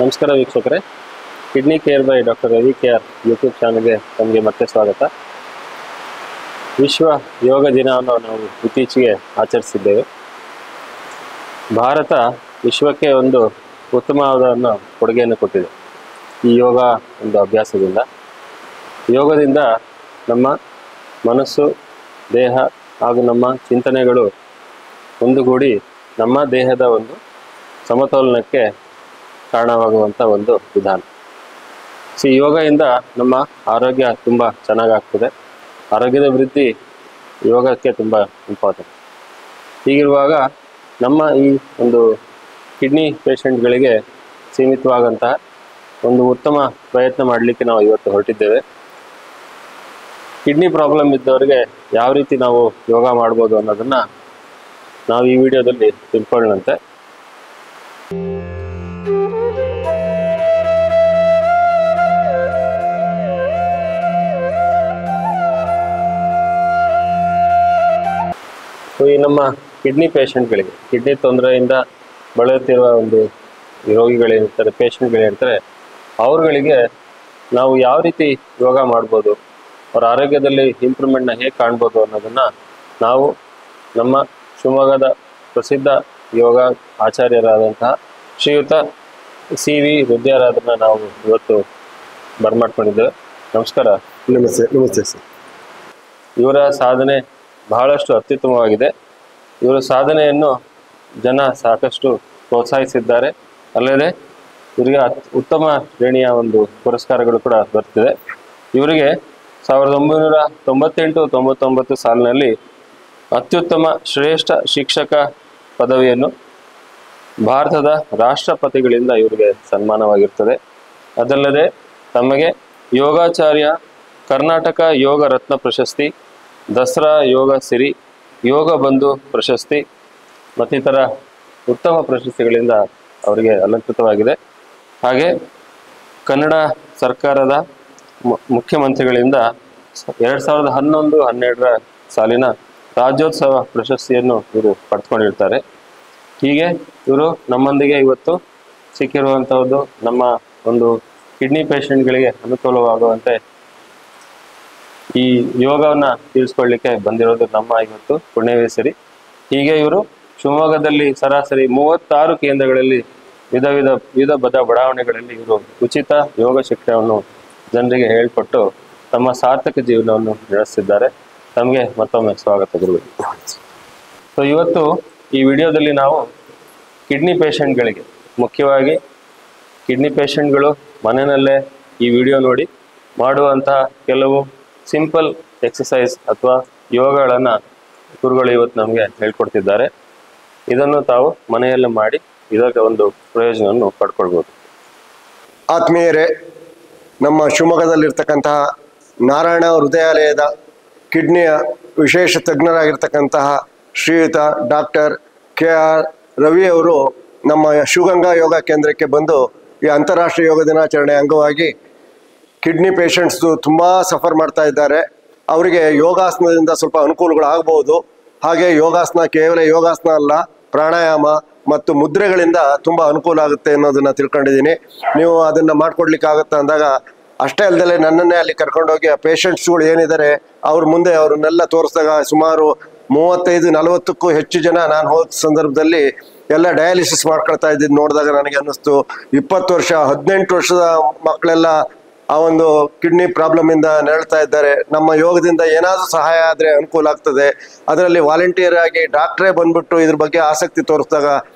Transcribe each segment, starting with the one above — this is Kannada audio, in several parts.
ನಮಸ್ಕಾರ ವೀಕ್ಷಕರೇ, kidney care bye doctor Ravi care YouTube ಚಾನಲ್ಗೆ ತಮಗೆ ಮತ್ತೆ ಸ್ವಾಗತ. ವಿಶ್ವ ಯೋಗ ದಿನವನ್ನು ನಾವು ಇತ್ತೀಚೆಗೆ ಆಚರಿಸಿದ್ದೇವೆ. ಭಾರತ ವಿಶ್ವಕ್ಕೆ ಒಂದು ಉತ್ತಮವಾದ ಕೊಡುಗೆಯನ್ನು ಕೊಟ್ಟಿದೆ ಈ ಯೋಗ ಒಂದು ಅಭ್ಯಾಸದಿಂದ. ಯೋಗದಿಂದ ನಮ್ಮ ಮನಸ್ಸು, ದೇಹ ಹಾಗೂ ನಮ್ಮ ಚಿಂತನೆಗಳು ಒಂದುಗೂಡಿ ನಮ್ಮ ದೇಹದ ಒಂದು ಸಮತೋಲನಕ್ಕೆ ಕಾರಣವಾಗುವಂಥ ಒಂದು ವಿಧಾನ. ಯೋಗದಿಂದ ನಮ್ಮ ಆರೋಗ್ಯ ತುಂಬ ಚೆನ್ನಾಗಾಗ್ತದೆ. ಆರೋಗ್ಯದ ವೃದ್ಧಿ ಯೋಗಕ್ಕೆ ತುಂಬ ಇಂಪಾರ್ಟೆಂಟ್. ಹೀಗಿರುವಾಗ ನಮ್ಮ ಈ ಒಂದು ಕಿಡ್ನಿ ಪೇಷಂಟ್ಗಳಿಗೆ ಸೀಮಿತವಾದಂತಹ ಒಂದು ಉತ್ತಮ ಪ್ರಯತ್ನ ಮಾಡಲಿಕ್ಕೆ ನಾವು ಇವತ್ತು ಹೊರಟಿದ್ದೇವೆ. ಕಿಡ್ನಿ ಪ್ರಾಬ್ಲಮ್ ಇದ್ದವರಿಗೆ ಯಾವ ರೀತಿ ನಾವು ಯೋಗ ಮಾಡ್ಬೋದು ಅನ್ನೋದನ್ನು ನಾವು ಈ ವಿಡಿಯೋದಲ್ಲಿ ತಿಳ್ಕೊಳ್ಳೋಣಂತೆ. ಈ ನಮ್ಮ ಕಿಡ್ನಿ ಪೇಷಂಟ್ಗಳಿಗೆ, ಕಿಡ್ನಿ ತೊಂದರೆಯಿಂದ ಬಳಲುತ್ತಿರುವ ಒಂದು ರೋಗಿಗಳೇನಿರ್ತಾರೆ, ಪೇಷಂಟ್ಗಳೇನಿರ್ತಾರೆ, ಅವ್ರುಗಳಿಗೆ ನಾವು ಯಾವ ರೀತಿ ಯೋಗ ಮಾಡ್ಬೋದು, ಅವರ ಆರೋಗ್ಯದಲ್ಲಿ ಇಂಪ್ರೂವ್ಮೆಂಟ್ನ ಹೇಗೆ ಕಾಣ್ಬೋದು ಅನ್ನೋದನ್ನು ನಾವು ನಮ್ಮ ಶಿವಮೊಗ್ಗದ ಪ್ರಸಿದ್ಧ ಯೋಗ ಆಚಾರ್ಯರಾದಂತಹ ಶ್ರೀಯುತ CV ವಿದ್ಯಾರಾಧನ ನಾವು ಇವತ್ತು ಬರ್ಮಾಡ್ಕೊಂಡಿದ್ದೇವೆ. ನಮಸ್ಕಾರ. ನಮಸ್ತೆ. ನಮಸ್ತೆ ಸರ್. ಇವರ ಸಾಧನೆ ಬಹಳಷ್ಟು ಅತ್ಯುತ್ತಮವಾಗಿದೆ. ಇವರ ಸಾಧನೆಯನ್ನು ಜನ ಸಾಕಷ್ಟು ಪ್ರೋತ್ಸಾಹಿಸಿದ್ದಾರೆ. ಅಲ್ಲದೆ ಇವರಿಗೆ ಉತ್ತಮ ಶ್ರೇಣಿಯ ಒಂದು ಪುರಸ್ಕಾರಗಳು ಕೂಡ ಬರ್ತಿದೆ. ಇವರಿಗೆ 1998-99 ಸಾಲಿನಲ್ಲಿ ಅತ್ಯುತ್ತಮ ಶ್ರೇಷ್ಠ ಶಿಕ್ಷಕ ಪದವಿಯನ್ನು ಭಾರತದ ರಾಷ್ಟ್ರಪತಿಗಳಿಂದ ಇವರಿಗೆ ಸನ್ಮಾನವಾಗಿರ್ತದೆ. ಅದಲ್ಲದೆ ತಮಗೆ ಯೋಗಾಚಾರ್ಯ, ಕರ್ನಾಟಕ ಯೋಗ ರತ್ನ ಪ್ರಶಸ್ತಿ, ದಸರಾ ಯೋಗ ಸಿರಿ, ಯೋಗ ಬಂಧು ಪ್ರಶಸ್ತಿ ಮತ್ತಿತರ ಉತ್ತಮ ಪ್ರಶಸ್ತಿಗಳಿಂದ ಅವರಿಗೆ ಅಲಂಕೃತವಾಗಿದೆ. ಹಾಗೆ ಕನ್ನಡ ಸರ್ಕಾರದ ಮುಖ್ಯಮಂತ್ರಿಗಳಿಂದ 2011-12 ಸಾಲಿನ ರಾಜ್ಯೋತ್ಸವ ಪ್ರಶಸ್ತಿಯನ್ನು ಇವರು ಪಡೆದುಕೊಂಡಿರ್ತಾರೆ. ಹೀಗೆ ಇವರು ನಮ್ಮೊಂದಿಗೆ ಇವತ್ತು ಸಿಕ್ಕಿರುವಂಥದ್ದು ನಮ್ಮ ಒಂದು ಕಿಡ್ನಿ ಪೇಷಂಟ್ಗಳಿಗೆ ಅನುಕೂಲವಾಗುವಂತೆ ಈ ಯೋಗವನ್ನು ತಿಳಿಸ್ಕೊಳ್ಳಿಕ್ಕೆ ಬಂದಿರೋದು ನಮ್ಮ ಇವತ್ತು ಪುಣ್ಯವೇ ಸರಿ. ಹೀಗೆ ಇವರು ಶಿವಮೊಗ್ಗದಲ್ಲಿ ಸರಾಸರಿ 36 ಕೇಂದ್ರಗಳಲ್ಲಿ ವಿವಿಧ ಬಡಾವಣೆಗಳಲ್ಲಿ ಇವರು ಉಚಿತ ಯೋಗ ಶಿಕ್ಷಣವನ್ನು ಜನರಿಗೆ ಹೇಳಿಕೊಟ್ಟು ತಮ್ಮ ಸಾರ್ಥಕ ಜೀವನವನ್ನು ನಡೆಸ್ತಿದ್ದಾರೆ. ತಮಗೆ ಮತ್ತೊಮ್ಮೆ ಸ್ವಾಗತ ಗುರುಗಳು. ಇವತ್ತು ಈ ವಿಡಿಯೋದಲ್ಲಿ ನಾವು ಕಿಡ್ನಿ ಪೇಷಂಟ್ಗಳಿಗೆ, ಮುಖ್ಯವಾಗಿ ಕಿಡ್ನಿ ಪೇಷಂಟ್ಗಳು ಮನೆಯಲ್ಲೇ ಈ ವಿಡಿಯೋ ನೋಡಿ ಮಾಡುವಂತಹ ಕೆಲವು ಸಿಂಪಲ್ ಎಕ್ಸಸೈಸ್ ಅಥವಾ ಯೋಗಗಳನ್ನು ಗುರುಗಳು ಇವತ್ತು ನಮಗೆ ಹೇಳ್ಕೊಡ್ತಿದ್ದಾರೆ. ಇದನ್ನು ತಾವು ಮನೆಯಲ್ಲೇ ಮಾಡಿ ಇದರ ಒಂದು ಪ್ರಯೋಜನವನ್ನು ಪಡ್ಕೊಳ್ಬೋದು. ಆತ್ಮೀಯರೇ, ನಮ್ಮ ಶಿವಮೊಗ್ಗದಲ್ಲಿರ್ತಕ್ಕಂತಹ ನಾರಾಯಣ ಹೃದಯಾಲಯದ ಕಿಡ್ನಿಯ ವಿಶೇಷ ತಜ್ಞರಾಗಿರ್ತಕ್ಕಂತಹ ಶ್ರೀಯುತ ಡಾಕ್ಟರ್ KR ರವಿ ಅವರು ನಮ್ಮ ಶಿವಗಂಗಾ ಯೋಗ ಕೇಂದ್ರಕ್ಕೆ ಬಂದು ಈ ಅಂತಾರಾಷ್ಟ್ರೀಯ ಯೋಗ ದಿನಾಚರಣೆ ಅಂಗವಾಗಿ ಕಿಡ್ನಿ ಪೇಷಂಟ್ಸ್ದು ತುಂಬ ಸಫರ್ ಮಾಡ್ತಾ ಇದ್ದಾರೆ. ಅವರಿಗೆ ಯೋಗಾಸನದಿಂದ ಸ್ವಲ್ಪ ಅನುಕೂಲಗಳಾಗ್ಬೋದು. ಹಾಗೆ ಯೋಗಾಸನ ಕೇವಲ ಯೋಗಾಸನ ಅಲ್ಲ, ಪ್ರಾಣಾಯಾಮ ಮತ್ತು ಮುದ್ರೆಗಳಿಂದ ತುಂಬ ಅನುಕೂಲ ಆಗುತ್ತೆ ಅನ್ನೋದನ್ನು ತಿಳ್ಕೊಂಡಿದ್ದೀನಿ. ನೀವು ಅದನ್ನು ಮಾಡ್ಕೊಡ್ಲಿಕ್ಕಾಗುತ್ತೆ ಅಂದಾಗ ಅಷ್ಟೇ ಅಲ್ಲದೆ ನನ್ನನ್ನೇ ಅಲ್ಲಿ ಕರ್ಕೊಂಡೋಗಿ ಆ ಪೇಷಂಟ್ಸ್ಗಳು ಏನಿದ್ದಾರೆ ಅವ್ರ ಮುಂದೆ ಅವ್ರನ್ನೆಲ್ಲ ತೋರಿಸಿದಾಗ ಸುಮಾರು 35-40ಕ್ಕೂ ಹೆಚ್ಚು ಜನ ನಾನು ಹೋದ ಸಂದರ್ಭದಲ್ಲಿ ಎಲ್ಲ ಡಯಾಲಿಸಿಸ್ ಮಾಡ್ಕೊಳ್ತಾ ಇದ್ದಿದ್ದು ನೋಡಿದಾಗ ನನಗೆ ಅನ್ನಿಸ್ತು, 20 ವರ್ಷ 18 ವರ್ಷದ ಮಕ್ಕಳೆಲ್ಲ ಆ ಒಂದು ಕಿಡ್ನಿ ಪ್ರಾಬ್ಲಮಿಂದ ನರಳ್ತಾ ಇದ್ದಾರೆ. ನಮ್ಮ ಯೋಗದಿಂದ ಏನಾದರೂ ಸಹಾಯ ಆದರೆ ಅನುಕೂಲ ಆಗ್ತದೆ. ಅದರಲ್ಲಿ ವಾಲಂಟಿಯರ್ ಆಗಿ ಡಾಕ್ಟ್ರೇ ಬಂದ್ಬಿಟ್ಟು ಇದ್ರ ಬಗ್ಗೆ ಆಸಕ್ತಿ ತೋರಿಸಿದಾಗ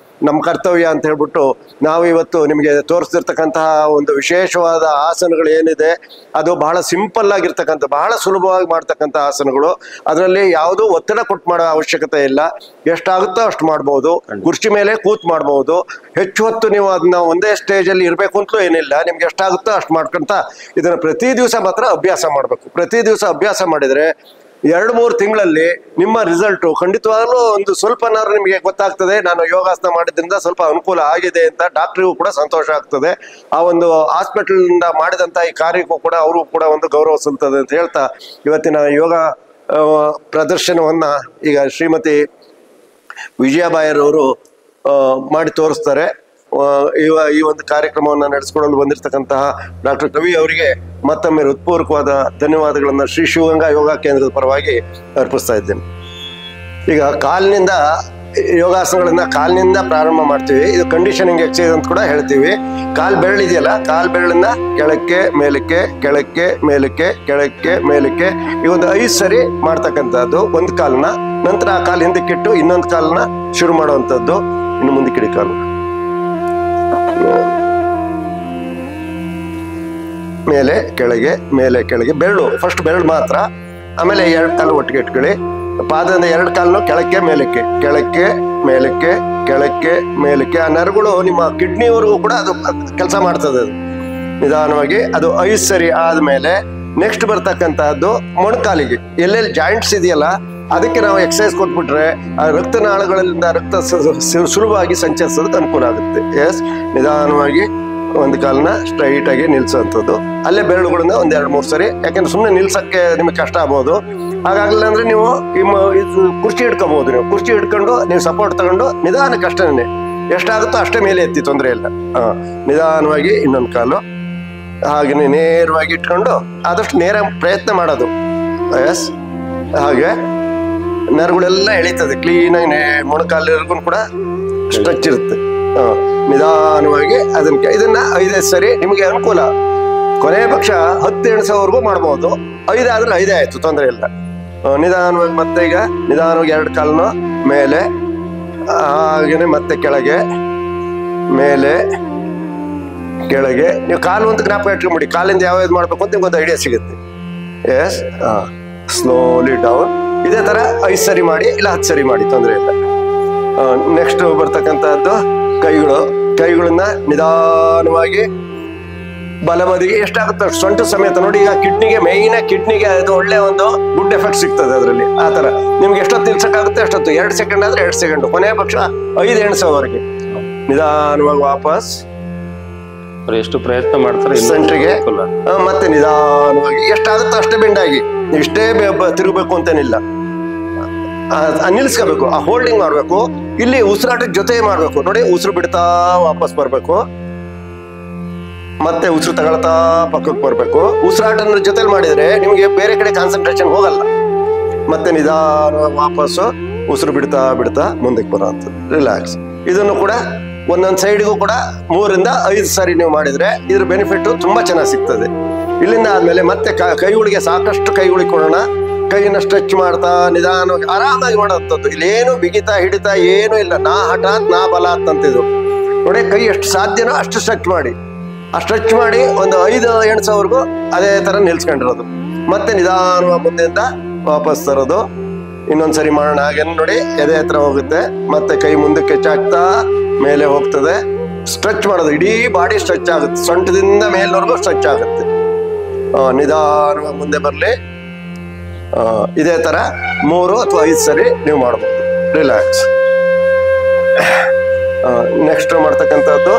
ನಮ್ಮ ಕರ್ತವ್ಯ ಅಂತ ಹೇಳ್ಬಿಟ್ಟು ನಾವು ಇವತ್ತು ನಿಮಗೆ ತೋರಿಸ್ತಿರ್ತಕ್ಕಂತಹ ಒಂದು ವಿಶೇಷವಾದ ಆಸನಗಳು ಏನಿದೆ ಅದು ಬಹಳ ಸಿಂಪಲ್ ಆಗಿರ್ತಕ್ಕಂಥ, ಬಹಳ ಸುಲಭವಾಗಿ ಮಾಡ್ತಕ್ಕಂಥ ಆಸನಗಳು. ಅದರಲ್ಲಿ ಯಾವುದೂ ಒತ್ತಡ ಕೊಟ್ಟು ಮಾಡೋ ಅವಶ್ಯಕತೆ ಇಲ್ಲ. ಎಷ್ಟಾಗುತ್ತೋ ಅಷ್ಟು ಮಾಡ್ಬೋದು. ಕುರ್ಚಿ ಮೇಲೆ ಕೂತ್ ಮಾಡ್ಬೋದು. ಹೆಚ್ಚು ಹೊತ್ತು ನೀವು ಅದನ್ನ ಒಂದೇ ಸ್ಟೇಜಲ್ಲಿ ಇರಬೇಕು ಅಂತಲೂ ಏನಿಲ್ಲ. ನಿಮ್ಗೆ ಎಷ್ಟಾಗುತ್ತೋ ಅಷ್ಟು ಮಾಡ್ಕೊಂತ ಇದನ್ನು ಪ್ರತಿ ದಿವಸ ಮಾತ್ರ ಅಭ್ಯಾಸ ಮಾಡಬೇಕು. ಪ್ರತಿ ದಿವಸ ಅಭ್ಯಾಸ ಮಾಡಿದರೆ 2-3 ತಿಂಗಳಲ್ಲಿ ನಿಮ್ಮ ರಿಸಲ್ಟು ಖಂಡಿತವಾಗ್ಲೂ ಒಂದು ಸ್ವಲ್ಪನಾದ್ರೂ ನಿಮಗೆ ಗೊತ್ತಾಗ್ತದೆ. ನಾನು ಯೋಗಾಸನ ಮಾಡಿದ್ರಿಂದ ಸ್ವಲ್ಪ ಅನುಕೂಲ ಆಗಿದೆ ಅಂತ ಡಾಕ್ಟ್ರಿಗೂ ಕೂಡ ಸಂತೋಷ ಆಗ್ತದೆ. ಆ ಒಂದು ಹಾಸ್ಪಿಟಲ್ನಿಂದ ಮಾಡಿದಂಥ ಈ ಕಾರ್ಯಕ್ಕೂ ಕೂಡ ಅವರು ಕೂಡ ಒಂದು ಗೌರವ ಸಲ್ತದೆ ಅಂತ ಹೇಳ್ತಾ ಇವತ್ತಿನ ಯೋಗ ಪ್ರದರ್ಶನವನ್ನು ಈಗ ಶ್ರೀಮತಿ ವಿಜಯಾಬಾಯರವರು ಮಾಡಿ ತೋರಿಸ್ತಾರೆ. ಈ ಒಂದು ಕಾರ್ಯಕ್ರಮವನ್ನು ನಡೆಸಿಕೊಳ್ಳಲು ಬಂದಿರತಕ್ಕಂತಹ ಡಾಕ್ಟರ್ ಕವಿ ಅವರಿಗೆ ಮತ್ತೊಮ್ಮೆ ಹೃತ್ಪೂರ್ವಕವಾದ ಧನ್ಯವಾದಗಳನ್ನು ಶ್ರೀ ಶಿವಗಂಗಾ ಯೋಗ ಕೇಂದ್ರದ ಪರವಾಗಿ ಅರ್ಪಿಸ್ತಾ ಇದ್ದೇನೆ. ಈಗ ಕಾಲಿನಿಂದ ಯೋಗಾಸನಗಳನ್ನ ಕಾಲಿನಿಂದ ಪ್ರಾರಂಭ ಮಾಡ್ತೀವಿ. ಇದು ಕಂಡೀಷನಿಂಗ್ ಎಕ್ಸಸೈಸ್ ಅಂತ ಕೂಡ ಹೇಳ್ತೀವಿ. ಕಾಲ್ ಬೆರಳಿದೆಯಲ್ಲ, ಕಾಲ್ ಬೆರಳನ್ನ ಕೆಳಕ್ಕೆ ಮೇಲಕ್ಕೆ ಕೆಳಕ್ಕೆ ಮೇಲಕ್ಕೆ ಕೆಳಕ್ಕೆ ಮೇಲಕ್ಕೆ ಈ ಒಂದು 5 ಸರಿ ಮಾಡ್ತಕ್ಕಂಥದ್ದು ಒಂದು ಕಾಲನ್ನ. ನಂತರ ಆ ಕಾಲು ಹಿಂದಕ್ಕಿಟ್ಟು ಇನ್ನೊಂದು ಕಾಲನ್ನ ಶುರು ಮಾಡುವಂಥದ್ದು. ಇನ್ನು ಮುಂದಕ್ಕಿಡಿ ಕಾಲು ಮೇಲೆ ಕೆಳಗೆ ಮೇಲೆ ಕೆಳಗೆ, ಬೆರಳು ಫಸ್ಟ್ ಬೆರಳು ಮಾತ್ರ, ಆಮೇಲೆ 2 ಕಾಲು ಒಟ್ಟಿಗೆ ಇಟ್ಕೊಳ್ಳಿ. ಪಾದದಿಂದ 2 ಕಾಲನ್ನು ಕೆಳಕ್ಕೆ ಮೇಲಕ್ಕೆ ಕೆಳಕ್ಕೆ ಮೇಲಕ್ಕೆ ಕೆಳಕ್ಕೆ ಮೇಲಕ್ಕೆ. ಆ ನರಗಳು ನಿಮ್ಮ ಕಿಡ್ನಿವರೆಗೂ ಕೂಡ ಅದು ಕೆಲಸ ಮಾಡ್ತದೆ. ಅದು ನಿಧಾನವಾಗಿ ಅದು 5 ಸರಿ ಆದ್ಮೇಲೆ ನೆಕ್ಸ್ಟ್ ಬರ್ತಕ್ಕಂತಹದ್ದು ಮೊಣಕಾಲಿಗೆ ಎಲ್ಲೆಲ್ಲಿ ಜಾಯಿಂಟ್ಸ್ ಇದೆಯಲ್ಲ ಅದಕ್ಕೆ ನಾವು ಎಕ್ಸಸೈಸ್ ಕೊಟ್ಬಿಟ್ರೆ ಆ ರಕ್ತನಾಳಗಳಿಂದ ರಕ್ತ ಸುಲಭವಾಗಿ ಸಂಚರಿಸೋದಕ್ಕೆ ಅನುಕೂಲ ಆಗುತ್ತೆ. ಎಸ್, ನಿಧಾನವಾಗಿ ಒಂದು ಕಾಲನ್ನ ಸ್ಟ್ರೈಟ್ ಆಗಿ ನಿಲ್ಸೋಂಥದ್ದು. ಅಲ್ಲೇ ಬೆರಳುಗಳನ್ನ 1-2-3 ಸರಿ, ಯಾಕಂದ್ರೆ ಸುಮ್ಮನೆ ನಿಲ್ಸಕ್ಕೆ ನಿಮಗೆ ಕಷ್ಟ ಆಗ್ಬೋದು. ಹಾಗಾಗಲಿಲ್ಲ ಅಂದ್ರೆ ನೀವು ಕುರ್ಚಿ ಹಿಡ್ಕೋಬಹುದು. ನೀವು ಕುರ್ಚಿ ಹಿಡ್ಕೊಂಡು ನೀವು ಸಪೋರ್ಟ್ ತಗೊಂಡು ನಿಧಾನಕ್ಕೆ ಅಷ್ಟೇ ಎಷ್ಟಾಗುತ್ತೋ ಅಷ್ಟೇ ಮೇಲೆ ಎತ್ತಿ, ತೊಂದರೆ ಇಲ್ಲ. ನಿಧಾನವಾಗಿ ಇನ್ನೊಂದು ಕಾಲು ಹಾಗೆ ನೇರವಾಗಿ ಇಟ್ಕೊಂಡು ಆದಷ್ಟು ನೇರ ಪ್ರಯತ್ನ ಮಾಡೋದು. ಎಸ್, ಹಾಗೆ ನರಗಳೆಲ್ಲ ಎಳೀತದೆ ಕ್ಲೀನಾಗಿ. ಮೊಣಕಾಲಿಗೂ ಕೂಡ ಸ್ಟ್ರೆಚ್ ಇರುತ್ತೆ. ನಿಧಾನವಾಗಿ ಇದನ್ನ 5 ಸರಿ ನಿಮಗೆ ಅನುಕೂಲ. ಕೊನೆಯ ಪಕ್ಷ 10 ಎಣಿಸೋವರೆಗೂ ಮಾಡ್ಬೋದು. 5 ಆದ್ರೆ 5 ಆಯ್ತು, ತೊಂದರೆ ಇಲ್ಲ. ನಿಧಾನವಾಗಿ ಮತ್ತೆ ಈಗ ನಿಧಾನವಾಗಿ 2 ಕಾಲನ್ನು ಮೇಲೆ ಹಾಗೇನೆ ಮತ್ತೆ ಕೆಳಗೆ ಮೇಲೆ ಕೆಳಗೆ. ನೀವು ಕಾಲು ಅಂತ ಜ್ಞಾಪಕ ಇಟ್ಕೊಂಡ್ಬಿಡಿ. ಕಾಲಿಂದ ಯಾವ್ದು ಮಾಡ್ಬೇಕು ಅಂತ ನಿಮ್ಗೊಂದು ಐಡಿಯಾ ಸಿಗುತ್ತೆ. Yes, slowly down. ಇದೇ ತರ 5 ಸರಿ ಮಾಡಿ, ಇಲ್ಲ 10 ಸರಿ ಮಾಡಿ, ತೊಂದರೆ ಇಲ್ಲ. ನೆಕ್ಸ್ಟ್ ಬರ್ತಕ್ಕಂಥದ್ದು ಕೈಗಳನ್ನ ನಿಧಾನವಾಗಿ ಬಲಬದಿಗೆ ಎಷ್ಟಾಗುತ್ತೆ ಸೊಂಟ ಸಮೇತ ನೋಡಿ. ಈಗ ಕಿಡ್ನಿಗೆ ಅದು ಒಳ್ಳೆ ಒಂದು ಗುಡ್ ಎಫೆಕ್ಟ್ ಸಿಗ್ತದೆ ಅದರಲ್ಲಿ. ಆ ತರ ನಿಮ್ಗೆ ಎಷ್ಟೊತ್ತು ನಿಲ್ಸಕ್ಕಾಗುತ್ತೆ ಅಷ್ಟೊತ್ತು. 2 ಸೆಕೆಂಡ್ ಆದ್ರೆ 2 ಸೆಕೆಂಡ್, ಕೊನೆಯ ಪಕ್ಷ 5 ಎಣಿಸೋವರೆಗೆ ನಿಧಾನವಾಗಿ ವಾಪಸ್. ಎಷ್ಟು ಪ್ರಯತ್ನ ಮಾಡ್ತಾರೆ ಸೆಂಟ್ರಿಗೆ ಮತ್ತೆ ನಿಧಾನವಾಗಿ ಎಷ್ಟಾಗುತ್ತೋ ಅಷ್ಟೇ ಬೆಂಡಾಗಿ. ಇಷ್ಟೇ ತಿರುಗಬೇಕು ಅಂತೇನಿಲ್ಲ, ನಿಲ್ಸ್ಕೋಬೇಕು. ಆ ಹೋಲ್ಡಿಂಗ್ ಮಾಡ್ಬೇಕು. ಇಲ್ಲಿ ಉಸಿರಾಟದ ಜೊತೆ ಮಾಡ್ಬೇಕು ನೋಡಿ. ಉಸಿರು ಬಿಡ್ತಾ ವಾಪಸ್ ಬರ್ಬೇಕು, ಮತ್ತೆ ಉಸಿರು ತಗೊಳ್ತಾ ಪಕ್ಕಕ್ಕೆ ಬರ್ಬೇಕು. ಉಸಿರಾಟದ ಜೊತೆಲಿ ಮಾಡಿದ್ರೆ ನಿಮ್ಗೆ ಬೇರೆ ಕಡೆ ಕಾನ್ಸಂಟ್ರೇಷನ್ ಹೋಗಲ್ಲ. ಮತ್ತೆ ನಿಧಾನವಾಗಿ ವಾಪಸ್ಸು ಉಸಿರು ಬಿಡ್ತಾ ಬಿಡ್ತಾ ಮುಂದಕ್ಕೆ ಬರೋಂಥದ್ದು. ರಿಲ್ಯಾಕ್ಸ್. ಇದನ್ನು ಕೂಡ ಒಂದೊಂದು ಸೈಡ್ಗೂ ಕೂಡ 3-5 ಸಾರಿ ನೀವು ಮಾಡಿದ್ರೆ ಇದ್ರ ಬೆನಿಫಿಟ್ ತುಂಬಾ ಚೆನ್ನಾಗಿ ಸಿಗ್ತದೆ. ಇಲ್ಲಿಂದ ಆದ್ಮೇಲೆ ಮತ್ತೆ ಕೈಗಳಿಗೆ ಸಾಕಷ್ಟು ಕೈಗಳಿಗೆ ಕೊಡೋಣ. ಕೈಯನ್ನ ಸ್ಟ್ರೆಚ್ ಮಾಡ್ತಾ ನಿಧಾನವಾಗಿ ಆರಾಮಾಗಿ ಮಾಡೋಂಥದ್ದು. ಇಲ್ಲೇನು ಬಿಗಿತಾ ಹಿಡಿತಾ ಏನೂ ಇಲ್ಲ. ನಾ ಹಠಾತ್ ನಾ ಬಲಾತ್ ಅಂತಿದ್ರು ನೋಡಿ. ಕೈ ಎಷ್ಟು ಸಾಧ್ಯನೋ ಅಷ್ಟು ಸ್ಟ್ರೆಚ್ ಮಾಡಿ. ಆ ಸ್ಟ್ರೆಚ್ ಮಾಡಿ ಒಂದು 5 ಎಣಿಸೋವರೆಗೂ ಅದೇ ತರ ನಿಲ್ಸ್ಕೊಂಡಿರೋದು. ಮತ್ತೆ ನಿಧಾನವಾಗಿ ಮುಂದೆಯಿಂದ ವಾಪಸ್ ತರೋದು. ಇನ್ನೊಂದ್ಸರಿ ಮಾಡೋಣ. ಹಾಗೆ ನೋಡಿ, ಎದೆ ಹತ್ರ ಹೋಗುತ್ತೆ. ಮತ್ತೆ ಕೈ ಮುಂದಕ್ಕೆ ಚಾಚ್ತಾ ಮೇಲೆ ಹೋಗ್ತದೆ. ಸ್ಟ್ರೆಚ್ ಮಾಡೋದು, ಇಡೀ ಬಾಡಿ ಸ್ಟ್ರೆಚ್ ಆಗುತ್ತೆ. ಸೊಂಟದಿಂದ ಮೇಲ್ವರೆಗೂ ಸ್ಟ್ರೆಚ್ ಆಗುತ್ತೆ. ನಿಧಾನವಾಗಿ ಮುಂದೆ ಬರಲಿ. ಇದೇ ತರ 3 ಅಥವಾ 5 ಸರಿ ನೀವು ಮಾಡಬಹುದು. ರಿಲ್ಯಾಕ್ಸ್. ನೆಕ್ಸ್ಟ್ ಮಾಡ್ತಕ್ಕಂಥದ್ದು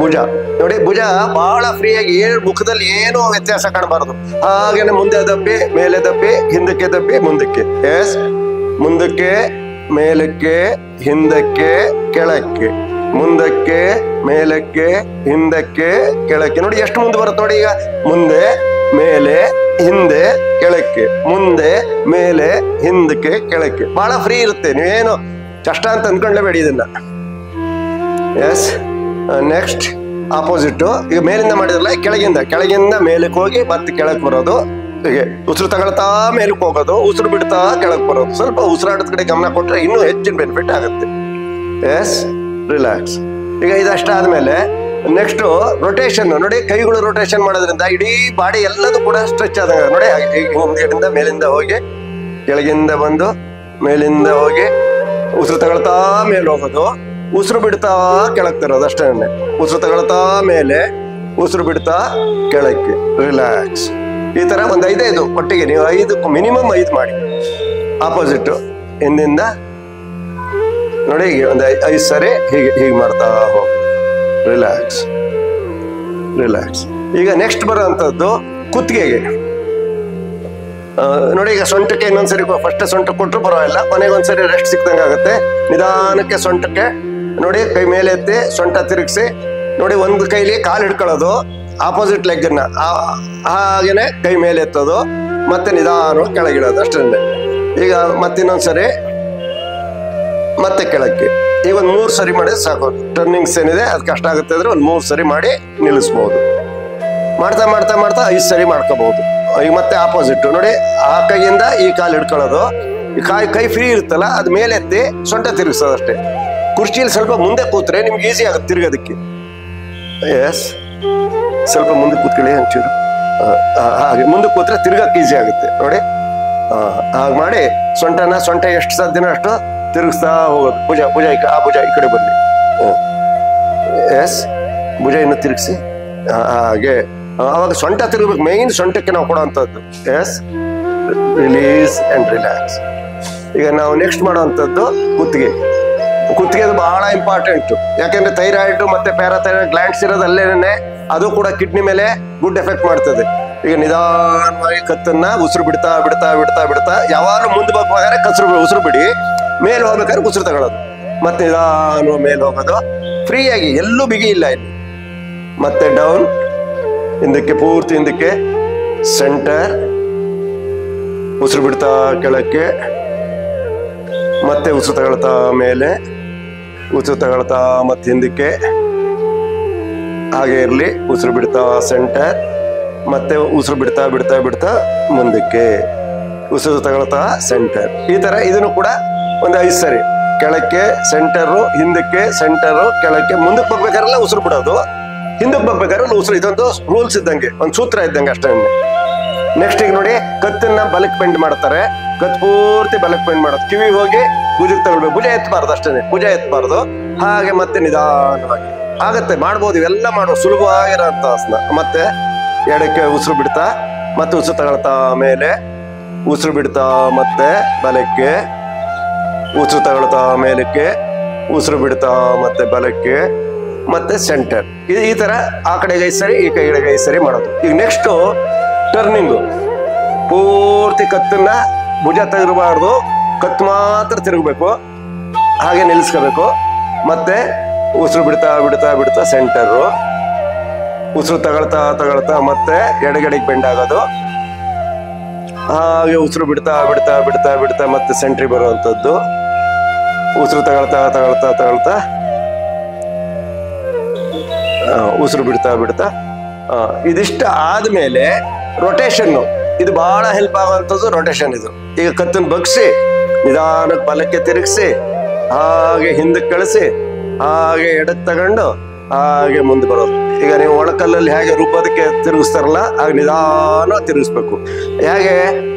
ಭುಜ ನೋಡಿ. ಭುಜ ಬಹಳ ಫ್ರೀಯಾಗಿ ಮುಖದಲ್ಲಿ ಏನೂ ವ್ಯತ್ಯಾಸ ಕಾಣಬಾರದು. ಹಾಗೇನೆ ಮುಂದೆ ದಬ್ಬಿ, ಮೇಲೆ ದಬ್ಬಿ, ಹಿಂದಕ್ಕೆ ದಬ್ಬಿ, ಮುಂದಕ್ಕೆ. ಎಸ್, ಮುಂದಕ್ಕೆ ಮೇಲಕ್ಕೆ ಹಿಂದಕ್ಕೆ ಕೆಳಕ್ಕೆ, ಮುಂದಕ್ಕೆ ಮೇಲಕ್ಕೆ ಹಿಂದಕ್ಕೆ ಕೆಳಕ್ಕೆ. ನೋಡಿ ಎಷ್ಟು ಮುಂದೆ ಬರುತ್ತೆ ನೋಡಿ. ಈಗ ಮುಂದೆ ಮೇಲೆ ಹಿಂದೆ ಕೆಳಕ್ಕೆ, ಮುಂದೆ ಮೇಲೆ ಹಿಂದಕ್ಕೆ ಕೆಳಕ್ಕೆ. ಬಹಳ ಫ್ರೀ ಇರುತ್ತೆ. ನೀವೇನು ಕಷ್ಟ ಅಂತ ಅಂದ್ಕೊಂಡ್ಲೇಬೇಡಿ ಇದನ್ನ. Yes, next opposite. ಈಗ ಮೇಲಿಂದ ಮಾಡಿದ್ರಲ್ಲ, ಕೆಳಗಿಂದ ಮೇಲಕ್ಕೆ ಹೋಗಿ ಮತ್ತೆ ಕೆಳಕ್ಕೆ ಬರೋದು. ಹೀಗೆ ಉಸಿರು ತಗೊಳ್ತಾ ಮೇಲಕ್ಕೆ ಹೋಗೋದು, ಉಸಿರು ಬಿಡ್ತಾ ಕೆಳಕ್ಕೆ ಬರೋದು. ಸ್ವಲ್ಪ ಉಸಿರಾಟದ ಕಡೆ ಗಮನ ಕೊಟ್ರೆ ಇನ್ನೂ ಹೆಚ್ಚಿನ ಬೆನಿಫಿಟ್ ಆಗುತ್ತೆ. Yes, relax. ಈಗ ಇದಷ್ಟಾದ್ಮೇಲೆ ನೆಕ್ಸ್ಟ್ ರೊಟೇಷನ್ ನೋಡಿ. ಕೈಗಳು ರೊಟೇಷನ್ ಮಾಡೋದ್ರಿಂದ ಇಡೀ ಬಾಡಿ ಎಲ್ಲದೂ ಕೂಡ ಸ್ಟ್ರೆಚ್ ಆದಂಗ ನೋಡಿ. ಹಿಂದ್ಗಡೆಯಿಂದ ಮೇಲಿಂದ ಹೋಗಿ ಕೆಳಗಿಂದ ಬಂದು ಮೇಲಿಂದ ಹೋಗಿ ಉಸಿರು ತಗೊಳ್ತಾ ಮೇಲೆ ಹೋಗೋದು, ಉಸಿರು ಬಿಡ್ತಾ ಕೆಳಗೆ ತರೋದು ಅಷ್ಟೇ. ಉಸಿರು ತಗೊಳ್ತಾ ಮೇಲೆ, ಉಸಿರು ಬಿಡ್ತಾ ಕೆಳಕ್ಕೆ. ರಿಲ್ಯಾಕ್ಸ್. ಈ ತರ ಒಂದು 5 ಒಟ್ಟಿಗೆ ನೀವು 5 ಮಿನಿಮಮ್ 5 ಮಾಡಿ. ಆಪೋಸಿಟ್ ಹಿಂದಿಂದ ನೋಡಿ. ಹೀಗೆ ಒಂದು 5 ಸರಿ ಹೀಗೆ ಮಾಡ್ತಾ ಹೋಗಿ. Relax, relax. ಈಗ ನೆಕ್ಸ್ಟ್ ಬರೋಂಥದ್ದು ಕುತ್ತಿಗೆಗೆ ನೋಡಿ. ಈಗ ಸೊಂಟಕ್ಕೆ ಇನ್ನೊಂದ್ಸರಿ ಫಸ್ಟ್ ಸೊಂಟ ಕೊಟ್ಟರು ಪರವಾಗಿಲ್ಲ, ಕೊನೆಗೆ ಒಂದ್ಸರಿ ರೆಸ್ಟ್ ಸಿಕ್ದಂಗೆ ಆಗುತ್ತೆ. ನಿಧಾನಕ್ಕೆ ಸೊಂಟಕ್ಕೆ ನೋಡಿ ಕೈ ಮೇಲೆ ಎತ್ತಿ ಸೊಂಟ ತಿರುಗಿಸಿ ನೋಡಿ, ಒಂದು ಕೈಲಿ ಕಾಲು ಹಿಡ್ಕೊಳ್ಳೋದು ಆಪೋಸಿಟ್ ಲೆಗ್ ಅನ್ನ, ಹಾಗೇನೆ ಕೈ ಮೇಲೆ ಎತ್ತೋದು, ಮತ್ತೆ ನಿಧಾನವಾಗಿ ಕೆಳಗಿಡೋದು ಅಷ್ಟೇ. ಈಗ ಮತ್ತಿನ್ನೊಂದ್ಸರಿ ಮತ್ತೆ ಕೆಳಕ್ಕೆ. ಈಗ ಒಂದು 3 ಸರಿ ಮಾಡಿದ್ರೆ ಸಾಕು. ಟರ್ನಿಂಗ್ಸ್ ಏನಿದೆ ಅದು ಕಷ್ಟ ಆಗುತ್ತೆ ಅಂದ್ರೆ ಒಂದು 3 ಸರಿ ಮಾಡಿ ನಿಲ್ಲಿಸ್ಬಹುದು. ಮಾಡ್ತಾ ಮಾಡ್ತಾ ಮಾಡ್ತಾ 5 ಸರಿ ಮಾಡ್ಕೋಬಹುದು. ಈಗ ಮತ್ತೆ ಆಪೋಸಿಟ್ ನೋಡಿ, ಆ ಕೈಯಿಂದ ಈ ಕಾಲು ಹಿಡ್ಕೊಳ್ಳೋದು, ಈ ಕೈ ಫ್ರೀ ಇರುತ್ತಲ್ಲ ಅದು ಮೇಲೆ ಎತ್ತಿ ಸೊಂಟ ತಿರುಗಿಸೋದು ಅಷ್ಟೇ. ಕುರ್ಚಿಯಲ್ಲಿ ಸ್ವಲ್ಪ ಮುಂದೆ ಕೂತ್ರೆ ನಿಮ್ಗೆ ಈಸಿ ಆಗುತ್ತೆ ತಿರುಗೋದಕ್ಕೆ. ಎಸ್, ಸ್ವಲ್ಪ ಮುಂದೆ ಕೂತ್ಕೊಳ್ಳಿ ಒಂಚೂರು. ಹಾಗೆ ಮುಂದೆ ಕೂತ್ರೆ ತಿರ್ಗಕ್ಕೆ ಈಸಿ ಆಗುತ್ತೆ ನೋಡಿ. ಹಾಗೆ ಮಾಡಿ ಸೊಂಟ ಎಷ್ಟು ಸಾಧ್ಯನೋ ಅಷ್ಟು ತಿರುಗಿಸ್ತಾ ಹೋಗೋದು. ಭುಜ ಆ ಭುಜ ಈ ಕಡೆ ಬರಲಿ. ಎಸ್, ಭುಜ ಇನ್ನು ತಿರುಗಿಸಿ. ಹಾಗೆ ಅವಾಗ ಸೊಂಟ ತಿರುಗಬೇಕು. ಮೇನ್ ಸೊಂಟಕ್ಕೆ ನಾವು ಕೊಡುವಂಥದ್ದು. Yes, release and relax. ಈಗ ನಾವು ನೆಕ್ಸ್ಟ್ ಮಾಡುವಂಥದ್ದು ಕುತ್ತಿಗೆ. ಅದು ಬಹಳ ಇಂಪಾರ್ಟೆಂಟ್. ಯಾಕೆಂದ್ರೆ ಥೈರಾಯ್ಡ್ ಮತ್ತೆ ಪ್ಯಾರಾಥೈರಾಯ್ಡ್ ಗ್ಲ್ಯಾಂಡ್ಸ್ ಇರೋದು ಅಲ್ಲೇನೆ, ಅದು ಕೂಡ ಕಿಡ್ನಿ ಮೇಲೆ ಗುಡ್ ಎಫೆಕ್ಟ್ ಮಾಡ್ತದೆ. ಈಗ ನಿಧಾನವಾಗಿ ಕತ್ತನ್ನ ಉಸಿರು ಬಿಡ್ತಾ ಬಿಡ್ತಾ ಬಿಡ್ತಾ ಬಿಡ್ತಾ ಯಾವಾಗಲೂ ಮುಂದೆ ಹೋಗ್ಬೇಕಾದ್ರೆ ಉಸಿರು ಬಿಡಿ, ಮೇಲೆ ಹೋಗ್ಬೇಕಾದ್ರೆ ಉಸಿರು ತಗೊಳ್ಳೋದು, ಮತ್ತೆ ನಿಧಾನ ಮೇಲೆ ಹೋಗೋದು ಫ್ರೀಯಾಗಿ, ಎಲ್ಲೂ ಬಿಗಿ ಇಲ್ಲ ಇಲ್ಲಿ. ಮತ್ತೆ ಡೌನ್, ಹಿಂದಕ್ಕೆ ಪೂರ್ತಿ ಹಿಂದಕ್ಕೆ, ಸೆಂಟರ್, ಉಸಿರು ಬಿಡ್ತಾ ಕೆಳಕ್ಕೆ, ಮತ್ತೆ ಉಸಿರು ತಗೊಳ್ತಾ ಮೇಲೆ, ಉಸಿರು ತಗೊಳ್ತಾ ಮತ್ತೆ ಹಿಂದಕ್ಕೆ, ಹಾಗೆ ಇರಲಿ. ಉಸಿರು ಬಿಡ್ತಾ ಸೆಂಟರ್, ಮತ್ತೆ ಉಸಿರು ಬಿಡ್ತಾ ಬಿಡ್ತಾ ಬಿಡ್ತಾ ಮುಂದಕ್ಕೆ, ಉಸಿರು ತಗೊಳ್ತಾ ಸೆಂಟರ್. ಈ ತರ ಇದನ್ನು ಕೂಡ ಒಂದು 5 ಸರಿ. ಕೆಳಕ್ಕೆ ಸೆಂಟರು, ಹಿಂದಕ್ಕೆ ಸೆಂಟರು, ಕೆಳಕ್ಕೆ. ಮುಂದಕ್ಕೆ ಬರ್ಬೇಕಾರೆಲ್ಲ ಉಸಿರು ಬಿಡೋದು, ಹಿಂದಕ್ಕೆ ಬರ್ಬೇಕಾದ್ರೆ ಉಸಿರು. ಇದೊಂದು ರೂಲ್ಸ್ ಇದ್ದಂಗೆ, ಒಂದು ಸೂತ್ರ ಇದ್ದಂಗೆ ಅಷ್ಟೇ. ನೆಕ್ಸ್ಟ್ ಈಗ ನೋಡಿ, ಕತ್ತನ್ನ ಬಲಕ್ಕೆ ಬೆಂಡ್ ಮಾಡ್ತಾರೆ. ಕತ್ ಪೂರ್ತಿ ಬಲಕ್ಕೆ ಬೆಂಡ್ ಮಾಡೋದು. ಕಿವಿ ಹೋಗಿ ಭುಜಕ್ಕೆ ತಗೊಳ್ಬೇಕು. ಭುಜ ಎತ್ತಬಾರ್ದು ಅಷ್ಟೇ, ಭುಜ ಎತ್ತಬಾರ್ದು. ಹಾಗೆ ಮತ್ತೆ ನಿಧಾನವಾಗಿ ಆಗತ್ತೆ, ಮಾಡ್ಬೋದು. ಇವೆಲ್ಲ ಮಾಡುವ ಸುಲಭವಾಗಿರೋಂಥ ಆಸನ. ಮತ್ತೆ ಎಡಕ್ಕೆ ಉಸಿರು ಬಿಡ್ತಾ ಮತ್ತೆ ಉಸಿರು ತಗೊಳ್ತಾ ಮೇಲೆ, ಉಸಿರು ಬಿಡ್ತಾ ಮತ್ತೆ ಬಲಕ್ಕೆ, ಉಸಿರು ತಗೊಳ್ತಾ ಮೇಲಕ್ಕೆ, ಉಸಿರು ಬಿಡ್ತಾ ಮತ್ತೆ ಬಲಕ್ಕೆ, ಮತ್ತೆ ಸೆಂಟರ್. ಈ ತರ ಆ ಕಡೆಗೆ 5 ಸರಿ, ಈ ಕಡೆಗೆ 5 ಸರಿ ಮಾಡೋದು. ಈಗ ನೆಕ್ಸ್ಟ್ ಟರ್ನಿಂಗು. ಪೂರ್ತಿ ಕತ್ತನ್ನ ಭುಜ ತಿರುಗಬಾರ್ದು, ಕತ್ತು ಮಾತ್ರ ತಿರುಗಬೇಕು. ಹಾಗೆ ನಿಲ್ಲಿಸ್ಕೋಬೇಕು. ಮತ್ತೆ ಉಸಿರು ಬಿಡ್ತಾ ಬಿಡ್ತಾ ಬಿಡ್ತಾ ಸೆಂಟರು, ಉಸಿರು ತಗೊಳ್ತಾ ತಗೊಳ್ತಾ ಮತ್ತೆ ಎಡಗಡೆಗೆ ಬೆಂಡ್ ಆಗೋದು. ಹಾಗೆ ಉಸಿರು ಬಿಡ್ತಾ ಬಿಡ್ತಾ ಬಿಡ್ತಾ ಬಿಡ್ತಾ ಮತ್ತೆ ಸೆಂಟ್ರಿಗೆ ಬರುವಂಥದ್ದು. ಉಸಿರು ತಗೊಳ್ತಾ ತಗೊಳ್ತಾ ತಗೊಳ್ತಾ ಉಸಿರು ಬಿಡ್ತಾ ಬಿಡ್ತಾ. ಇದಿಷ್ಟ ಆದ್ಮೇಲೆ ರೊಟೇಷನ್ನು, ಇದು ಬಹಳ ಹೆಲ್ಪ್ ಆಗುವಂಥದ್ದು ರೊಟೇಷನ್. ಇದು ಈಗ ಕತ್ತನ್ನು ಬಗ್ಸಿ ನಿಧಾನಕ್ಕೆ ಬಲಕ್ಕೆ ತಿರುಗಿಸಿ, ಹಾಗೆ ಹಿಂದಕ್ಕೆ ಕಳಿಸಿ, ಹಾಗೆ ಎಡಕ್ಕೆ ತಗೊಂಡು ಹಾಗೆ ಮುಂದೆ ಬರೋದು. ಈಗ ನೀವು ಒಳಕಲ್ಲಲ್ಲಿ ಹೇಗೆ ರೂಪದಕ್ಕೆ ತಿರುಗಿಸ್ತಾರಲ್ಲ ಹಾಗೆ ನಿಧಾನ ತಿರುಗಿಸ್ಬೇಕು. ಹೇಗೆ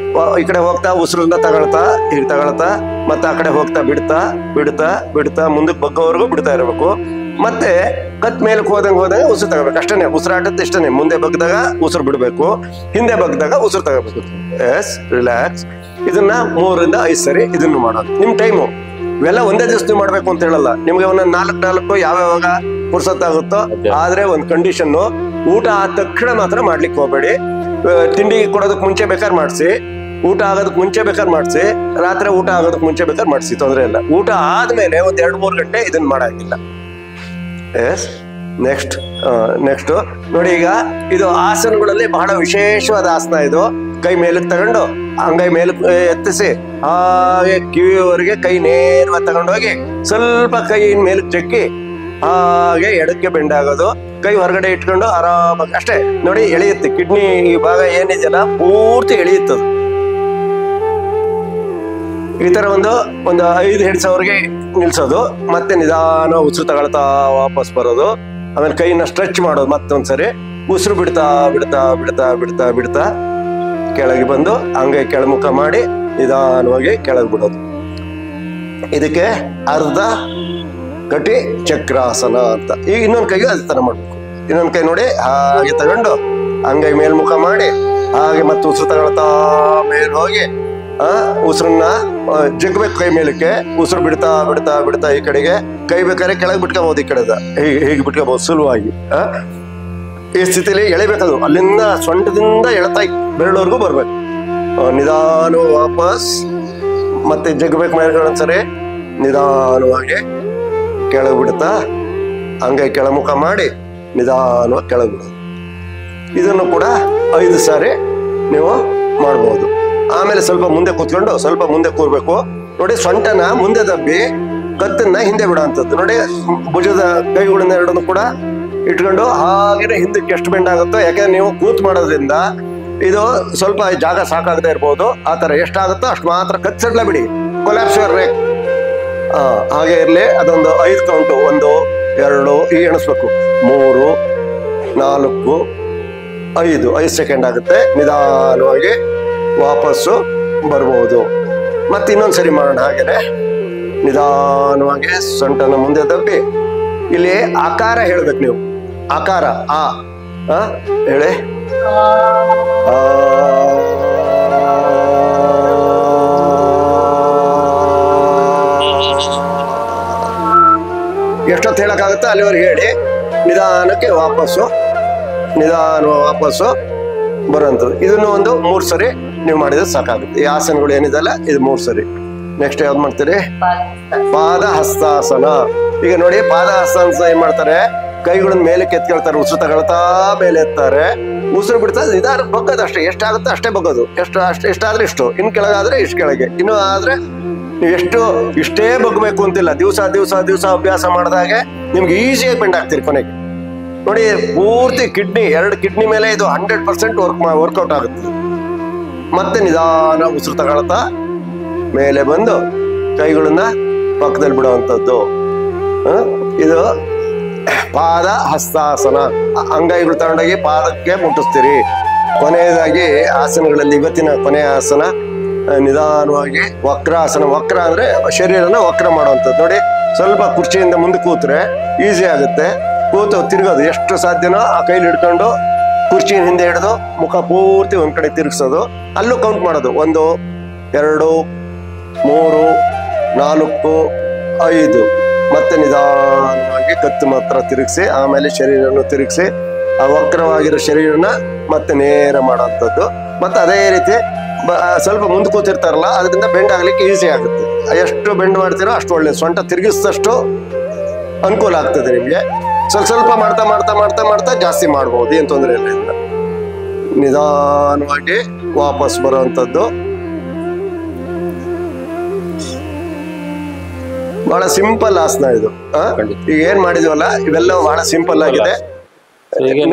ಈ ಕಡೆ ಹೋಗ್ತಾ ಉಸಿರನ್ನ ತಗೊಳ್ತಾ ಹೀಗೆ ತಗೊಳ್ತಾ, ಮತ್ತೆ ಆ ಕಡೆ ಹೋಗ್ತಾ ಬಿಡ್ತಾ ಬಿಡ್ತಾ ಬಿಡ್ತಾ ಮುಂದಕ್ಕೆ ಬಗ್ಗೋವರೆಗೂ ಬಿಡ್ತಾ ಇರಬೇಕು. ಮತ್ತೆ ಕತ್ ಮೇಲಕ್ಕೆ ಹೋದಂಗೆ ಉಸಿರು ತಗೋಬೇಕು ಅಷ್ಟೇ. ಉಸಿರಾಟದ ಇಷ್ಟನೇ. ಮುಂದೆ ಬಗ್ದಾಗ ಉಸಿರು ಬಿಡಬೇಕು, ಹಿಂದೆ ಬಗ್ದಾಗ ಉಸಿರು ತಗೋಬೇಕು. Yes, relax. ಇದನ್ನ 3 ರಿಂದ 5 ಸರಿ ಇದನ್ನು ಮಾಡೋದು. ನಿಮ್ ಟೈಮು ಇವೆಲ್ಲ ಒಂದೇ ದಿವಸ ನೀವು ಮಾಡ್ಬೇಕು ಅಂತ ಹೇಳಲ್ಲ. ನಿಮ್ಗೆ ಒಂದೊಂದು 4 ಯಾವ್ಯಾವಾಗ ಪುರ್ಸೊತ್ತಾಗುತ್ತೋ. ಆದ್ರೆ ಒಂದು ಕಂಡೀಷನ್, ಊಟ ಆದ ತಕ್ಷಣ ಮಾತ್ರ ಮಾಡ್ಲಿಕ್ಕೆ ಹೋಗ್ಬೇಡಿ. ತಿಂಡಿ ಕೊಡೋದಕ್ಕೆ ಮುಂಚೆ ಬೇಕಾದ್ರೆ ಮಾಡಿಸಿ, ಊಟ ಆಗೋದಕ್ಕೆ ಮುಂಚೆ ಬೇಕಾದ್ರೆ ಮಾಡಿಸಿ, ರಾತ್ರಿ ಊಟ ಆಗೋದಕ್ಕೆ ಮುಂಚೆ ಬೇಕಾದ್ರೆ ಮಾಡಿಸಿ, ತೊಂದರೆ ಇಲ್ಲ. ಊಟ ಆದ್ಮೇಲೆ ಒಂದ್ 2-3 ಗಂಟೆ ಇದನ್ನ ಮಾಡಾಗಿಲ್ಲ. ಎಸ್, ನೆಕ್ಸ್ಟ್ ನೋಡಿ. ಈಗ ಇದು ಆಸನಗಳಲ್ಲಿ ಬಹಳ ವಿಶೇಷವಾದ ಆಸನ ಇದು. ಕೈ ಮೇಲಕ್ಕೆ ತಗೊಂಡು ಅಂಗೈ ಮೇಲಕ್ಕೆ ಎತ್ತಿಸಿ, ಹಾಗೆ ಕಿವಿಯವರೆಗೆ ಕೈ ನೇರವಾಗಿ ತಗೊಂಡೋಗಿ ಸ್ವಲ್ಪ ಕೈ ಮೇಲಕ್ಕೆ ಜಗ್ಗಿ ಹಾಗೆ ಎಡಕ್ಕೆ ಬೆಂಡ್ ಆಗೋದು. ಕೈ ಹೊರಗಡೆ ಇಟ್ಕೊಂಡು ಆರಾಮಾಗಿ ಅಷ್ಟೇ ನೋಡಿ ಎಳೆಯುತ್ತೆ. ಕಿಡ್ನಿ ಈ ಭಾಗ ಏನಿದೆಯಲ್ಲ ಪೂರ್ತಿ ಎಳೆಯುತ್ತದು. ಈ ತರ ಒಂದು 5 ಹೆಡ್ಸವ್ರಿಗೆ ನಿಲ್ಸೋದು. ಮತ್ತೆ ನಿಧಾನ ಉಸಿರು ತಗೊಳ್ತಾ ವಾಪಸ್ ಬರೋದು. ಆಮೇಲೆ ಕೈನ ಸ್ಟ್ರೆಚ್ ಮಾಡೋದು. ಮತ್ತೊಂದ್ಸರಿ ಉಸಿರು ಬಿಡ್ತಾ ಬಿಡ್ತಾ ಬಿಡ್ತಾ ಬಿಡ್ತಾ ಬಿಡ್ತಾ ಕೆಳಗೆ ಬಂದು ಹಂಗೆ ಕೆಳಮುಖ ಮಾಡಿ ನಿಧಾನವಾಗಿ ಕೆಳಗೆ ಬಿಡೋದು. ಇದಕ್ಕೆ ಅರ್ಧ ಕಟಿ ಚಕ್ರಾಸನ ಅಂತ. ಈಗ ಇನ್ನೊಂದು ಕೈಗೆ ಅದೇ ತರ ಮಾಡ್ಬೇಕು. ಇನ್ನೊಂದು ಕೈ ನೋಡಿ ಹಾಗೆ ತಗೊಂಡು ಹಂಗೆ ಮೇಲ್ಮುಖ ಮಾಡಿ ಹಾಗೆ ಮತ್ತೆ ಉಸಿರು ತಗೊಳ್ತಾ ಮೇಲ್ ಹೋಗಿ ಉಸಿರನ್ನ ಜಗ್ಬೇಕು ಕೈ ಮೇಲಕ್ಕೆ. ಉಸಿರು ಬಿಡ್ತಾ ಬಿಡ್ತಾ ಬಿಡ್ತಾ ಈ ಕಡೆಗೆ ಕೈ ಬೇಕಾದ್ರೆ ಕೆಳಗೆ ಬಿಟ್ಕೋಬಹುದು. ಈ ಕಡೆದ ಹೀಗೆ ಬಿಟ್ಕೋಬಹುದು ಸುಲಭವಾಗಿ. ಈ ಸ್ಥಿತಿಲಿ ಎಳಿಬೇಕದು. ಅಲ್ಲಿಂದ ಸೊಂಟದಿಂದ ಎಳ್ತಾ ಬೆರಳವರೆಗೂ ಬರ್ಬೇಕು. ನಿಧಾನ ವಾಪಸ್ ಮತ್ತೆ ಜಗ್ಬೇಕು ಮೇಲ್ಗಡೆ ಒಂದ್ಸರಿ ನಿಧಾನವಾಗಿ ಕೆಳಗೆ ಬಿಡ್ತಾ ಅಂಗೈ ಕೆಳಮುಖ ಮಾಡಿ ನಿಧಾನವಾಗಿ ಕೆಳಗೆ ಬಿಡೋದು. ಇದನ್ನು ಕೂಡ 5 ಸಾರಿ ನೀವು ಮಾಡ್ಬೋದು. ಆಮೇಲೆ ಸ್ವಲ್ಪ ಮುಂದೆ ಕೂತ್ಕೊಂಡು ಸ್ವಲ್ಪ ಮುಂದೆ ಕೂರ್ಬೇಕು. ನೋಡಿ, ಸೊಂಟನ ಮುಂದೆ ದಬ್ಬಿ ಕತ್ತನ್ನ ಹಿಂದೆ ಬಿಡುವಂಥದ್ದು. ನೋಡಿ, ಭುಜದ ಕೈಗಳನ್ನ ಎರಡನ್ನು ಕೂಡ ಇಟ್ಕೊಂಡು ಹಾಗೇನೆ ಹಿಂದಕ್ಕೆ ಎಷ್ಟು ಬೆಂಡ್ ಆಗುತ್ತೋ, ಯಾಕೆಂದ್ರೆ ನೀವು ಕೂತ್ ಮಾಡೋದ್ರಿಂದ ಇದು ಸ್ವಲ್ಪ ಜಾಗ ಸಾಕಾಗದೆ ಇರ್ಬೋದು. ಆ ತರ ಎಷ್ಟಾಗುತ್ತೋ ಅಷ್ಟು ಮಾತ್ರ ಕಚ್ಚಿಡ್ಲ ಬಿಡಿ, ಕೊಲ್ಯಾಪ್ಸ್ ಹಾಗೆ ಇರ್ಲಿ. ಅದೊಂದು 5 ಕೌಂಟು, 1 2 ಈ ಎಣಿಸ್ಬೇಕು, 3 4 5 ಸೆಕೆಂಡ್ ಆಗುತ್ತೆ. ನಿಧಾನವಾಗಿ ವಾಪಸ್ಸು ಬರ್ಬೋದು. ಮತ್ತೆ ಇನ್ನೊಂದ್ಸರಿ ಮಾಡೋಣ ಹಾಗೇನೆ. ನಿಧಾನವಾಗಿ ಸೊಂಟನ ಮುಂದೆ ದಬ್ಬಿ ಇಲ್ಲಿ ಆಕಾರ ಹೇಳ್ಬೇಕು ನೀವು. ಆಕಾರ ಹೇಳಿ. ಎಷ್ಟೊತ್ತು ಹೇಳಕ್ಕಾಗುತ್ತೆ ಅಲ್ಲಿವರೆಗೆ ಹೇಳಿ. ನಿಧಾನಕ್ಕೆ ವಾಪಸ್ಸು ಬರುವಂಥದ್ದು. ಇದನ್ನು ಒಂದು 3 ಸರಿ ನೀವು ಮಾಡಿದ್ರೆ ಸಾಕಾಗುತ್ತೆ. ಈ ಆಸನಗಳು ಏನಿದೆಲ್ಲ ಇದು 3 ಸರಿ. ನೆಕ್ಸ್ಟ್ ಯಾವ್ದು ಮಾಡ್ತೀರಿ? ಪಾದ ಹಸ್ತಾಸನ. ಈಗ ನೋಡಿ, ಪಾದ ಹಸ್ತಾಸನ ಏನ್ ಮಾಡ್ತಾರೆ, ಕೈಗಳನ್ನ ಮೇಲೆ ಕೆತ್ಕೊಳ್ತಾರೆ, ಉಸಿರು ತಗೊಳ್ತಾ ಮೇಲೆ ಎತ್ತಾರೆ, ಉಸಿರು ಬಿಡ್ತಾ ನಿಧಾನ ಬಗ್ಗದು. ಅಷ್ಟೇ, ಎಷ್ಟಾಗುತ್ತೆ ಅಷ್ಟೇ ಬಗ್ಗದು. ಎಷ್ಟಾದ್ರೆ ಇಷ್ಟು, ಇನ್ನು ಕೆಳಗಾದ್ರೆ ಇಷ್ಟು ಕೆಳಗೆ, ಇನ್ನು ಆದ್ರೆ ನೀವು ಇಷ್ಟೇ ಬಗ್ಬೇಕು ಅಂತಿಲ್ಲ. ದಿವಸ ಅಭ್ಯಾಸ ಮಾಡಿದಾಗೆ ನಿಮ್ಗೆ ಈಸಿಯಾಗಿ ಬೆಂಡ್ ಆಗ್ತೀರಿ ಕೊನೆಗೆ. ನೋಡಿ, ಪೂರ್ತಿ ಕಿಡ್ನಿ 2 ಕಿಡ್ನಿ ಮೇಲೆ ಇದು 100% ವರ್ಕೌಟ್ ಆಗುತ್ತೆ. ಮತ್ತೆ ನಿಧಾನ ಉಸಿರು ತಗೊಳ್ತಾ ಮೇಲೆ ಬಂದು ಕೈಗಳನ್ನ ಪಕ್ಕದಲ್ಲಿ ಬಿಡುವಂಥದ್ದು. ಇದು ಪಾದ ಹಸ್ತಾಸನ. ಅಂಗೈಗಳು ತಗೊಂಡೋಗಿ ಪಾದಕ್ಕೆ ಮುಟ್ಟಿಸ್ತೀರಿ. ಕೊನೆಯದಾಗಿ ಆಸನಗಳಲ್ಲಿ ಇವತ್ತಿನ ಕೊನೆಯ ಆಸನ ನಿಧಾನವಾಗಿ ವಕ್ರಾಸನ. ವಕ್ರ ಅಂದ್ರೆ ಶರೀರನ ವಕ್ರ ಮಾಡುವಂಥದ್ದು. ನೋಡಿ, ಸ್ವಲ್ಪ ಕುರ್ಚಿಯಿಂದ ಮುಂದೆ ಕೂತ್ರೆ ಈಸಿ ಆಗುತ್ತೆ. ಕೂತು ತಿರುಗೋದು ಎಷ್ಟು ಸಾಧ್ಯನೋ ಆ ಕೈಲಿ ಹಿಡ್ಕೊಂಡು ಕುರ್ಚಿನ ಹಿಂದೆ ಹಿಡಿದು ಮುಖ ಪೂರ್ತಿ ಒಂದ್ ಕಡೆ ತಿರುಗಿಸೋದು. ಅಲ್ಲೂ ಕೌಂಟ್ ಮಾಡೋದು, 1 2 3 4 5. ಮತ್ತೆ ನಿಧಾನವಾಗಿ ಕತ್ತು ಮಾತ್ರ ತಿರುಗಿಸಿ, ಆಮೇಲೆ ಶರೀರವನ್ನು ತಿರುಗಿಸಿ ಆ ವಕ್ರವಾಗಿರೋ ಶರೀರನ ಮತ್ತೆ ನೇರ ಮಾಡುವಂಥದ್ದು. ಮತ್ತೆ ಅದೇ ರೀತಿ ಸ್ವಲ್ಪ ಮುಂದೆ ಕೂತಿರ್ತಾರಲ್ಲ, ಅದರಿಂದ ಬೆಂಡ್ ಆಗ್ಲಿಕ್ಕೆ ಈಸಿ ಆಗುತ್ತೆ. ಎಷ್ಟು ಬೆಂಡ್ ಮಾಡ್ತೀರೋ ಅಷ್ಟು ಒಳ್ಳೇದು. ಸೊಂಟ ತಿರುಗಿಸಿದಷ್ಟು ಅನುಕೂಲ ಆಗ್ತದೆ ನಿಮ್ಗೆ. ಸ್ವಲ್ಪ ಮಾಡ್ತಾ ಜಾಸ್ತಿ ಮಾಡ್ಬೋದು, ಏನ್ ತೊಂದರೆ ಇಲ್ಲ. ನಿಧಾನವಾಗಿ ವಾಪಸ್ ಬರುವಂತದ್ದು. ಬಹಳ ಸಿಂಪಲ್ ಆಸನ ಇದು. ಈಗ ಏನ್ ಮಾಡಿದ್ವಲ್ಲ ಇವೆಲ್ಲ ಬಹಳ ಸಿಂಪಲ್ ಆಗಿದೆ.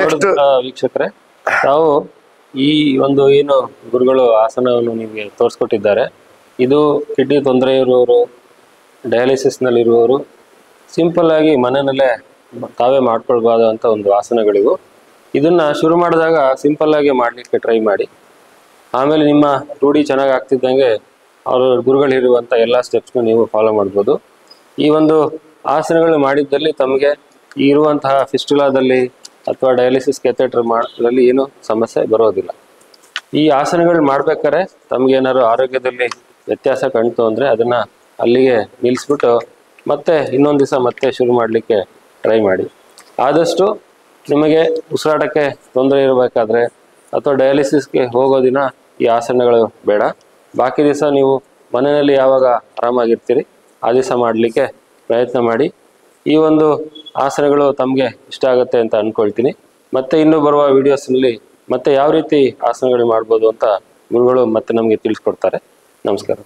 ನೆಕ್ಸ್ಟ್ ವೀಕ್ಷಕರೇ, ತಾವು ಈ ಒಂದು ಏನು ಗುರುಗಳು ಆಸನವನ್ನು ನಿಮಗೆ ತೋರಿಸ್ಕೊಟ್ಟಿದ್ದಾರೆ, ಇದು ಕಿಡ್ನಿ ತೊಂದರೆ ಇರುವವರು, ಡಯಾಲಿಸಿಸ್ನಲ್ಲಿರುವವರು ಸಿಂಪಲ್ ಆಗಿ ಮನೆಯಲ್ಲೇ ತಾವೇ ಮಾಡ್ಕೊಳ್ಬಹುದಂಥ ಒಂದು ಆಸನಗಳಿವು. ಇದನ್ನು ಶುರು ಮಾಡಿದಾಗ ಸಿಂಪಲ್ ಆಗಿ ಮಾಡಲಿಕ್ಕೆ ಟ್ರೈ ಮಾಡಿ. ಆಮೇಲೆ ನಿಮ್ಮ ರೂಢಿ ಚೆನ್ನಾಗಿ ಆಗ್ತಿದ್ದಂಗೆ ಅವರು ಗುರುಗಳಿರುವಂಥ ಎಲ್ಲ ಸ್ಟೆಪ್ಸ್ನು ನೀವು ಫಾಲೋ ಮಾಡ್ಬೋದು. ಈ ಒಂದು ಆಸನಗಳು ಮಾಡಿದ್ದಲ್ಲಿ ತಮಗೆ ಇರುವಂತಹ ಫಿಸ್ಟುಲಾದಲ್ಲಿ ಅಥವಾ ಡಯಾಲಿಸಿಸ್ ಕೆಥೆಟರ್ ಮಾಡೋದ್ರಲ್ಲಿ ಏನೂ ಸಮಸ್ಯೆ ಬರೋದಿಲ್ಲ. ಈ ಆಸನಗಳು ಮಾಡ್ಬೇಕಾದ್ರೆ ತಮಗೇನಾದ್ರು ಆರೋಗ್ಯದಲ್ಲಿ ವ್ಯತ್ಯಾಸ ಕಾಣ್ತು ಅಂದರೆ ಅದನ್ನು ಅಲ್ಲಿಗೆ ನಿಲ್ಲಿಸ್ಬಿಟ್ಟು ಮತ್ತೆ ಇನ್ನೊಂದು ದಿವಸ ಮತ್ತೆ ಶುರು ಮಾಡಲಿಕ್ಕೆ ಟ್ರೈ ಮಾಡಿ. ಆದಷ್ಟು ನಿಮಗೆ ಉಸಿರಾಟಕ್ಕೆ ತೊಂದರೆ ಇರಬೇಕಾದ್ರೆ ಅಥವಾ ಡಯಾಲಿಸಿಸ್ಗೆ ಹೋಗೋ ದಿನ ಈ ಆಸನಗಳು ಬೇಡ. ಬಾಕಿ ದಿವಸ ನೀವು ಮನೆಯಲ್ಲಿ ಯಾವಾಗ ಆರಾಮಾಗಿರ್ತೀರಿ ಆ ದಿವಸ ಮಾಡಲಿಕ್ಕೆ ಪ್ರಯತ್ನ ಮಾಡಿ. ಈ ಒಂದು ಆಸನಗಳು ತಮಗೆ ಇಷ್ಟ ಆಗುತ್ತೆ ಅಂತ ಅಂದ್ಕೊಳ್ತೀನಿ. ಮತ್ತೆ ಇನ್ನೂ ಬರುವ ವಿಡಿಯೋಸ್ನಲ್ಲಿ ಮತ್ತೆ ಯಾವ ರೀತಿ ಆಸನಗಳು ಮಾಡ್ಬೋದು ಅಂತ ಗುರುಗಳು ಮತ್ತೆ ನಮಗೆ ತಿಳಿಸ್ಕೊಡ್ತಾರೆ. ನಮಸ್ಕಾರ.